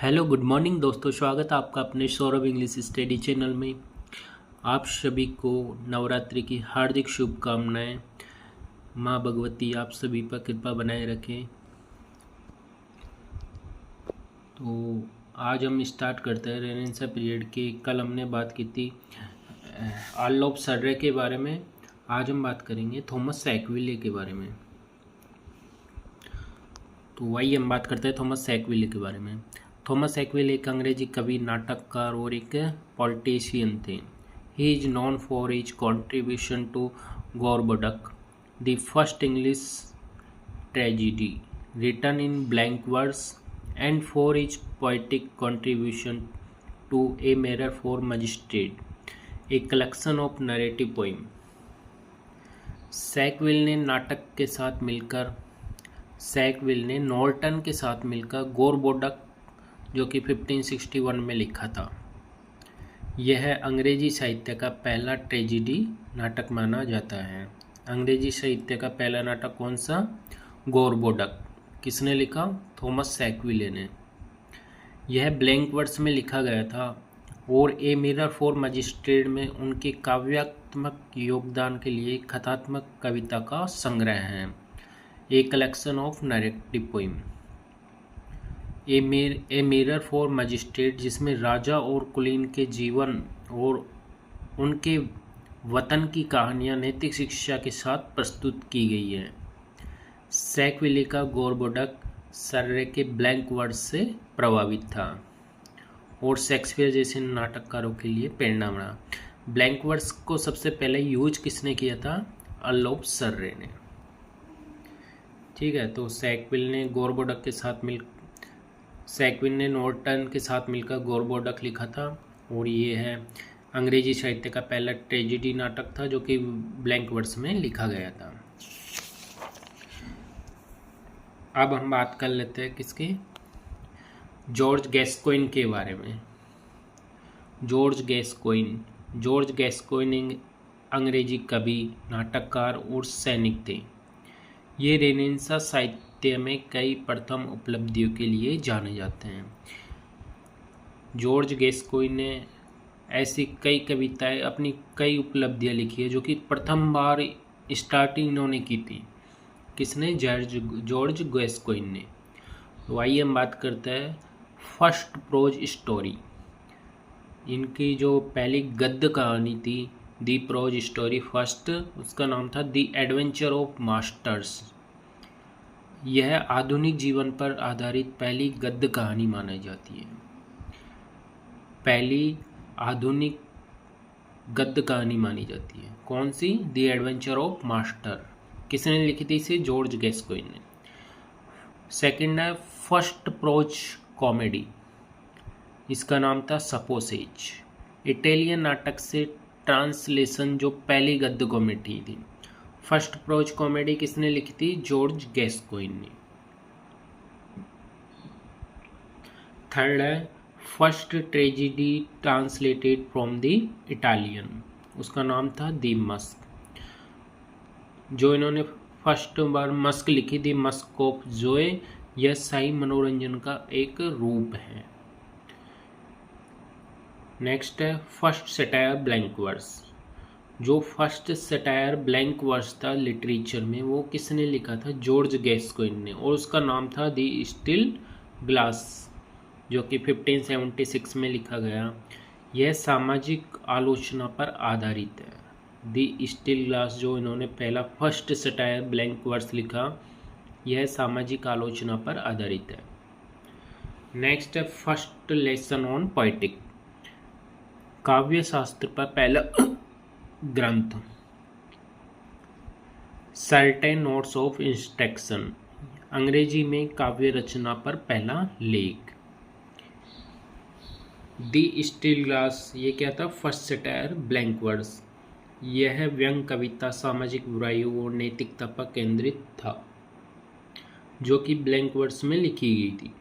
Hello good morning दोस्तों, स्वागत है आपका अपने सौरभ इंग्लिश स्टडी चैनल में। आप सभी को नवरात्रि की हार्दिक शुभकामनाएं। माँ भगवती आप सभी पर कृपा बनाए रखें। तो आज हम स्टार्ट करते हैं रेनेसां पीरियड के। कल हमने बात की थी आर्लोफ सर्रे के बारे में। आज हम बात करेंगे थॉमस सैकविले के बारे में। तो वही हम बात करते हैं थॉमस सैकविले के बारे में। थॉमस सैकविले एक अंग्रेजी कवि, नाटककार और एक पॉलिटिशियन थे। He is known for his contribution to Gorboduc, the first English tragedy written in blank verse, and for his poetic contribution to a mirror for magistrate, a collection of narrative poem. Sackville ने Norton के साथ मिलकर गोरबोडक, जो कि 1561 में लिखा था। यह अंग्रेजी साहित्य का पहला ट्रेजिडी नाटक माना जाता है। अंग्रेजी साहित्य का पहला नाटक कौन सा? गोरबोडक। किसने लिखा? थॉमस सैकविले ने। यह ब्लैंक वर्स में लिखा गया था और ए मिरर फॉर मजिस्ट्रेट में उनके काव्यात्मक योगदान के लिए कथात्मक कविता का संग्रह है। A collection of narrative poem. A mirror for magistrate, जिसमें राजा और कुलीन के जीवन और उनके वतन की कहानियाँ नैतिक शिक्षा के साथ प्रस्तुत की गई है। सैकविले का गोरबोडक सर्रे के ब्लैंक वर्स से प्रभावित था और शेक्सपियर जैसे नाटककारों के लिए प्रेरणा बना। ब्लैंक वर्स को सबसे पहले यूज किसने किया था? आर्लोफ सर्रे ने। ठीक है, तो सैकविल ने नॉर्टन के साथ मिलकर गोरबोडक लिखा था और ये है अंग्रेजी साहित्य का पहला ट्रेजिडी नाटक था जो कि ब्लैंक वर्स में लिखा गया था। अब हम बात कर लेते हैं किसकी? जॉर्ज गैस्कोइन के बारे में। जॉर्ज गैस्कोइन अंग्रेजी कवि, नाटककार और सैनिक थे। ये रेनेसां साहित्य में कई प्रथम उपलब्धियों के लिए जाने जाते हैं। जॉर्ज गैस्कोइन ने ऐसी कई कविताएं, अपनी कई उपलब्धियां लिखी है जो कि प्रथम बार स्टार्टिंग इन्होंने की थी। किसने? जॉर्ज गैस्कोइन ने। तो आइए हम बात करते हैं फर्स्ट प्रोज स्टोरी। इनकी जो पहली गद्य कहानी थी, दी प्रोज स्टोरी फर्स्ट, उसका नाम था दी एडवेंचर ऑफ मास्टर्स। यह आधुनिक जीवन पर आधारित पहली गद्य कहानी मानी जाती है। पहली आधुनिक गद्य कहानी मानी जाती है। कौन सी? दी एडवेंचर ऑफ मास्टर। किसने लिखी थी इसे? जॉर्ज गैस्कोइन ने। सेकंड है फर्स्ट प्रोज कॉमेडी। इसका नाम था सपोसेज। इटालियन नाटक से ट्रांसलेशन जो पहली गद्य कॉमेडी थी। फर्स्ट प्रोज कॉमेडी किसने लिखी थी? जॉर्ज गैस्कोइन ने। थर्ड है first tragedy translated from the Italian. उसका नाम था दी मस्क। जो इन्होंने फर्स्ट बार मस्क लिखी थी, मस्क ऑफ जोए, यह शाही मनोरंजन का एक रूप है। नेक्स्ट है फर्स्ट सटायर ब्लैंक वर्स। जो फर्स्ट सटायर ब्लैंक वर्स था लिटरेचर में, वो किसने लिखा था? जॉर्ज गैस्कोइन ने, और उसका नाम था दी स्टील ग्लास, जो कि 1576 में लिखा गया। यह सामाजिक आलोचना पर आधारित है। दी स्टील ग्लास, जो इन्होंने पहला फर्स्ट सटायर ब्लैंक वर्स लिखा, यह सामाजिक आलोचना पर आधारित है। नेक्स्ट है फर्स्ट लेसन ऑन पोएटिक। काव्य शास्त्र पर पहला ग्रंथ। Certain notes of instruction. अंग्रेजी में काव्य रचना पर पहला लेख। दी स्टील ग्लास, ये क्या था? First satire blank verse. यह व्यंग कविता सामाजिक बुराइयों और नैतिकता पर केंद्रित था, जो कि ब्लैंक वर्स में लिखी गई थी।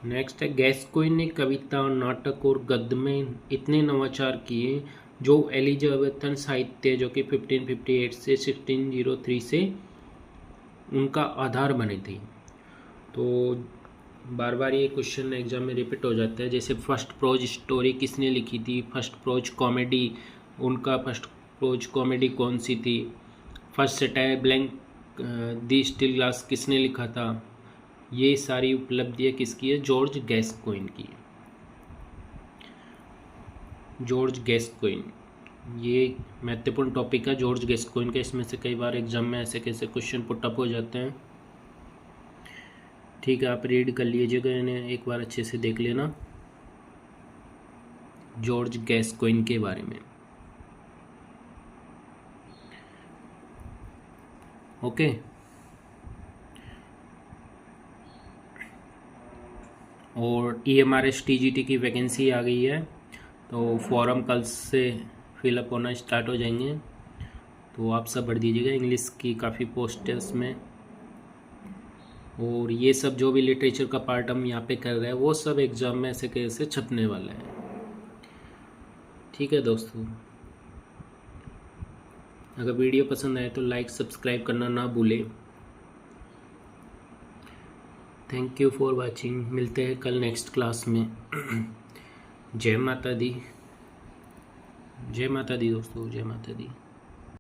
नेक्स्ट है गैस्कोइन ने कविता, नाटक और गद्य में इतने नवाचार किए जो एलिजाबेथन साहित्य, जो कि 1558 से 1603 से उनका आधार बने थे। तो बार बार ये क्वेश्चन एग्जाम में रिपीट हो जाता है। जैसे फर्स्ट प्रोज स्टोरी किसने लिखी थी, फर्स्ट प्रोज कॉमेडी, उनका फर्स्ट प्रोज कॉमेडी कौन सी थी, फर्स्ट सटायर ब्लैंक दी स्टील ग्लास किसने लिखा था। ये सारी उपलब्धियाँ किसकी है, जॉर्ज गैस्कोइन की। जॉर्ज गैस्कोइन ये महत्वपूर्ण टॉपिक है जॉर्ज गैस्कोइन का। इसमें से कई बार एग्जाम में ऐसे कैसे क्वेश्चन पुटअप हो जाते हैं। ठीक है, आप रीड कर लीजिएगा, इन्हें एक बार अच्छे से देख लेना जॉर्ज गैस्कोइन के बारे में। ओके, और EMRS TGT की वैकेंसी आ गई है, तो फॉर्म कल से फिलअप होना स्टार्ट हो जाएंगे, तो आप सब भर दीजिएगा। इंग्लिश की काफ़ी पोस्ट है उसमें, और ये सब जो भी लिटरेचर का पार्ट हम यहाँ पे कर रहे हैं वो सब एग्ज़ाम में ऐसे कैसे छपने वाला है। ठीक है दोस्तों, अगर वीडियो पसंद आए तो लाइक सब्सक्राइब करना ना भूलें। थैंक यू फॉर वाचिंग, मिलते हैं कल नेक्स्ट क्लास में। जय माता दी, जय माता दी दोस्तों, जय माता दी।